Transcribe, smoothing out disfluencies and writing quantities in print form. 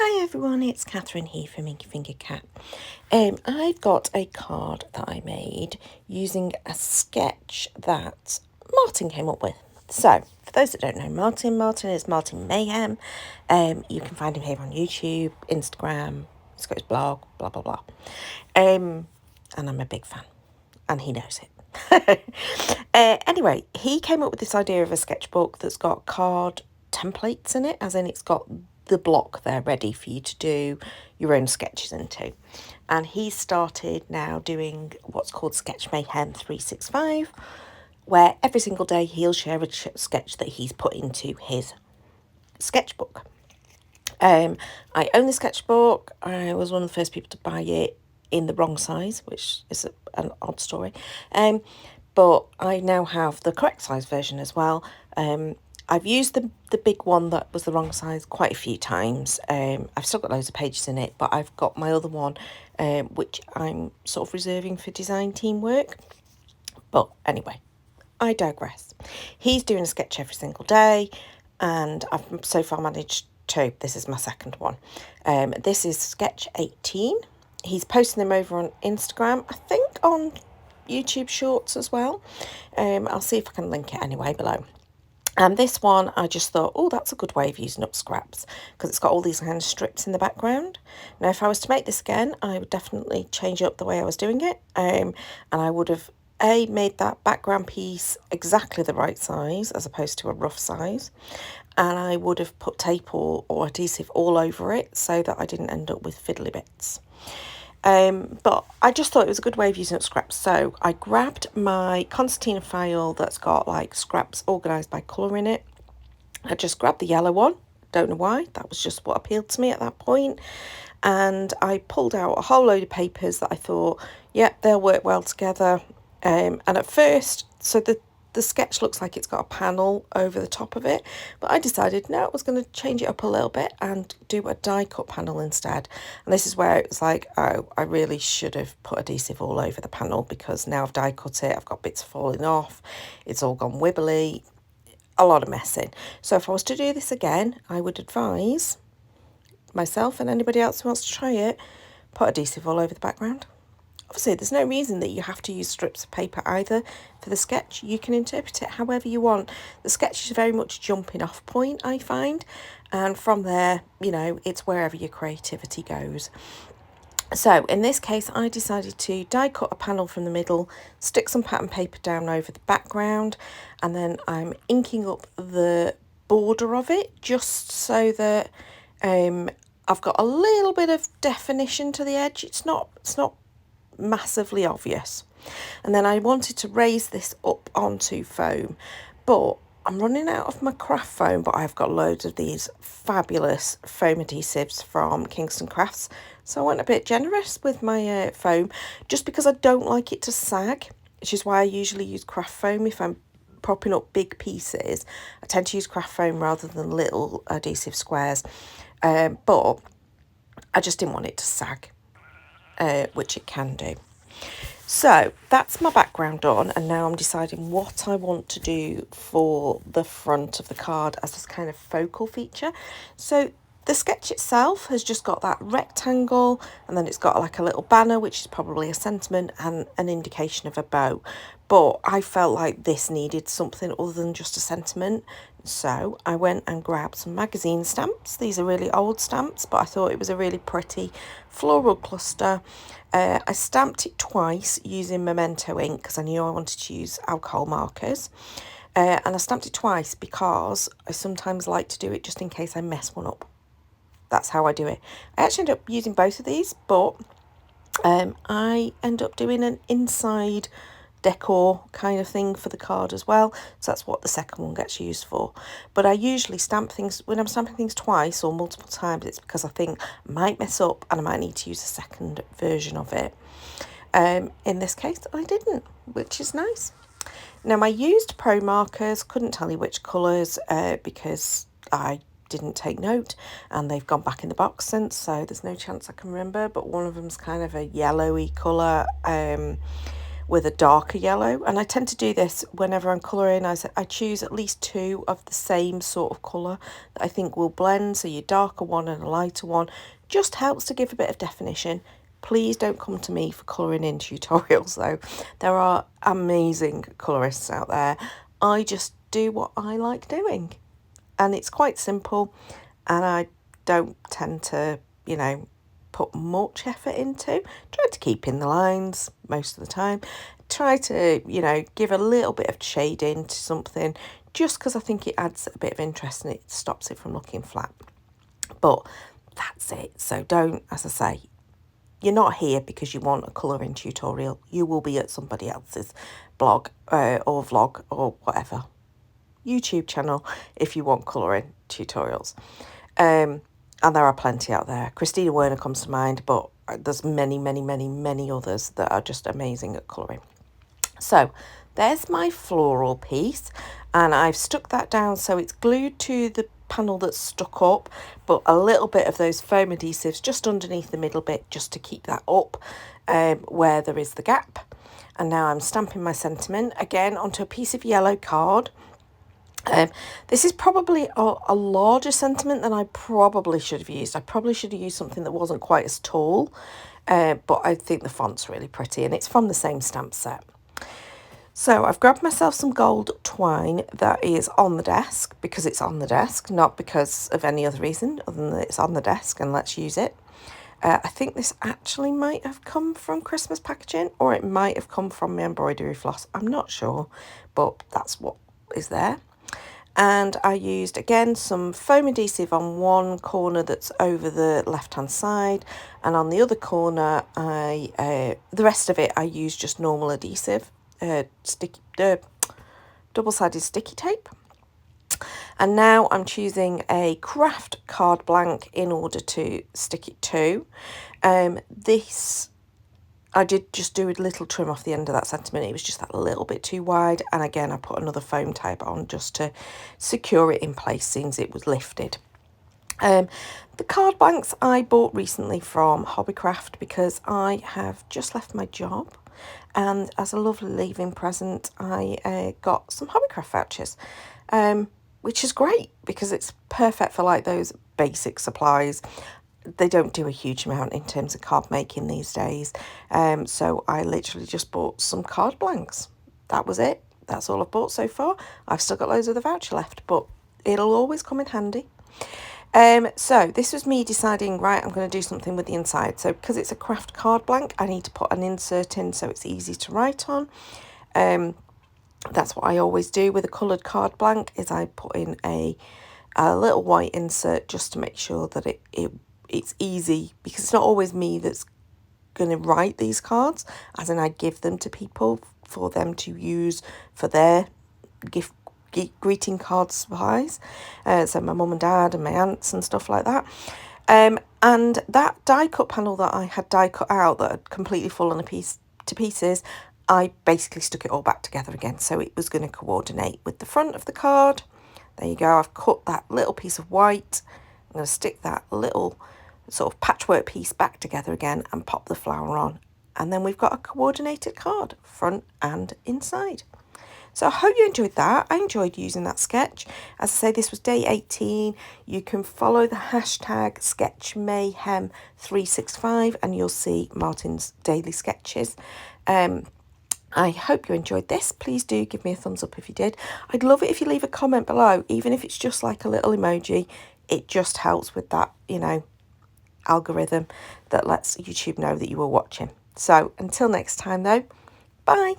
Hi everyone, it's Catherine here from Inky Finger Cat. I've got a card that I made using a sketch that Martin came up with. So, for those that don't know Martin is Martinsmayhem. You can find him here on YouTube, Instagram, he's got his blog, blah blah blah. And I'm a big fan, and he knows it. Anyway, he came up with this idea of a sketchbook that's got card templates in it, as in it's got the block there ready for you to do your own sketches into. And he started now doing what's called Sketch Mayhem 365, where every single day he'll share a sketch that he's put into his sketchbook. I own the sketchbook. I was one of the first people to buy it in the wrong size, which is an odd story. But I now have the correct size version as well. I've used the big one that was the wrong size quite a few times. I've still got loads of pages in it, but I've got my other one, which I'm sort of reserving for design team work. But anyway, I digress. He's doing a sketch every single day, and I've so far managed to, this is my second one. This is sketch 18. He's posting them over on Instagram, I think on YouTube Shorts as well. I'll see if I can link it anyway below. And this one, I just thought, oh, that's a good way of using up scraps, because it's got all these kind of strips in the background. Now, if I was to make this again, I would definitely change up the way I was doing it. And I would have, made that background piece exactly the right size, as opposed to a rough size. And I would have put tape or adhesive all over it, so that I didn't end up with fiddly bits. But I just thought it was a good way of using up scraps. So I grabbed my concertina file that's got like scraps organised by colour in it. I just grabbed the yellow one. Don't know why. That was just what appealed to me at that point. And I pulled out a whole load of papers that I thought, yeah, they'll work well together. And at first, so the sketch looks like it's got a panel over the top of it, but I decided no, I was going to change it up a little bit and do a die cut panel instead. And this is where it was like, oh, I really should have put adhesive all over the panel, because now I've die cut it, I've got bits falling off, it's all gone wibbly, a lot of messing. So if I was to do this again, I would advise myself and anybody else who wants to try it, put adhesive all over the background. Obviously, there's no reason that you have to use strips of paper either for the sketch. You can interpret it however you want. The sketch is very much jumping off point, I find. And from there, you know, it's wherever your creativity goes. So in this case, I decided to die cut a panel from the middle, stick some pattern paper down over the background, and then I'm inking up the border of it just so that I've got a little bit of definition to the edge. It's not massively obvious. And then I wanted to raise this up onto foam, but I'm running out of my craft foam, but I've got loads of these fabulous foam adhesives from Kingston Crafts, so I went a bit generous with my foam, just because I don't like it to sag, which is why I usually use craft foam if I'm propping up big pieces. I tend to use craft foam rather than little adhesive squares, but I just didn't want it to sag, which it can do. So that's my background done, and now I'm deciding what I want to do for the front of the card as this kind of focal feature. So the sketch itself has just got that rectangle, and then it's got like a little banner, which is probably a sentiment and an indication of a bow. But I felt like this needed something other than just a sentiment. So I went and grabbed some magazine stamps. These are really old stamps, but I thought it was a really pretty floral cluster. I stamped it twice using Memento ink, because I knew I wanted to use alcohol markers. And I stamped it twice because I sometimes like to do it just in case I mess one up. That's how I do it. I actually end up using both of these, but I end up doing an inside decor kind of thing for the card as well, so that's what the second one gets used for. But I usually stamp things, when I'm stamping things twice or multiple times, it's because I think I might mess up and I might need to use a second version of it. In this case I didn't, which is nice. Now I used pro markers, couldn't tell you which colours because I didn't take note, and they've gone back in the box since, so there's no chance I can remember, but one of them's kind of a yellowy colour, with a darker yellow. And I tend to do this whenever I'm colouring. I choose at least 2 of the same sort of colour that I think will blend. So your darker one and a lighter one just helps to give a bit of definition. Please don't come to me for colouring in tutorials though. There are amazing colourists out there. I just do what I like doing. And it's quite simple, and I don't tend to, you know, put much effort into. Try to keep in the lines most of the time. Try to, you know, give a little bit of shading to something just because I think it adds a bit of interest and it stops it from looking flat. But that's it. So don't, as I say, you're not here because you want a colouring tutorial. You will be at somebody else's blog or vlog or whatever YouTube channel if you want colouring tutorials. And there are plenty out there. Christina Werner comes to mind, but there's many, many, many, many others that are just amazing at colouring. So there's my floral piece, and I've stuck that down so it's glued to the panel that's stuck up, but a little bit of those foam adhesives just underneath the middle bit just to keep that up where there is the gap. And now I'm stamping my sentiment again onto a piece of yellow card. This is probably a larger sentiment than I probably should have used. I probably should have used something that wasn't quite as tall, but I think the font's really pretty, and it's from the same stamp set. So I've grabbed myself some gold twine that is on the desk, because it's on the desk, not because of any other reason other than that it's on the desk and let's use it. I think this actually might have come from Christmas packaging, or it might have come from my embroidery floss. I'm not sure, but that's what is there. And I used, again, some foam adhesive on one corner that's over the left-hand side. And on the other corner, the rest of it, I used just normal adhesive, double-sided sticky tape. And now I'm choosing a craft card blank in order to stick it to. This, I did just do a little trim off the end of that sentiment. It was just that little bit too wide. And again, I put another foam tape on just to secure it in place since it was lifted. The card blanks I bought recently from Hobbycraft because I have just left my job. And as a lovely leaving present, I got some Hobbycraft vouchers, which is great because it's perfect for like those basic supplies. They don't do a huge amount in terms of card making these days. So I literally just bought some card blanks. That was it. That's all I've bought so far. I've still got loads of the voucher left, but it'll always come in handy. So this was me deciding, right, I'm going to do something with the inside. So because it's a craft card blank, I need to put an insert in so it's easy to write on. That's what I always do with a coloured card blank, is I put in a little white insert just to make sure that it's easy, because it's not always me that's going to write these cards, as in I give them to people for them to use for their greeting card supplies. So my mum and dad and my aunts and stuff like that. And that die cut panel that I had die cut out that had completely fallen to pieces, I basically stuck it all back together again. So it was going to coordinate with the front of the card. There you go. I've cut that little piece of white. I'm going to stick that little sort of patchwork piece back together again and pop the flower on. And then we've got a coordinated card, front and inside. So I hope you enjoyed that. I enjoyed using that sketch. As I say, this was day 18. You can follow the hashtag SketchMayhem365 and you'll see Martin's daily sketches. I hope you enjoyed this. Please do give me a thumbs up if you did. I'd love it if you leave a comment below, even if it's just like a little emoji. It just helps with that, you know, algorithm that lets YouTube know that you were watching. So until next time though, bye.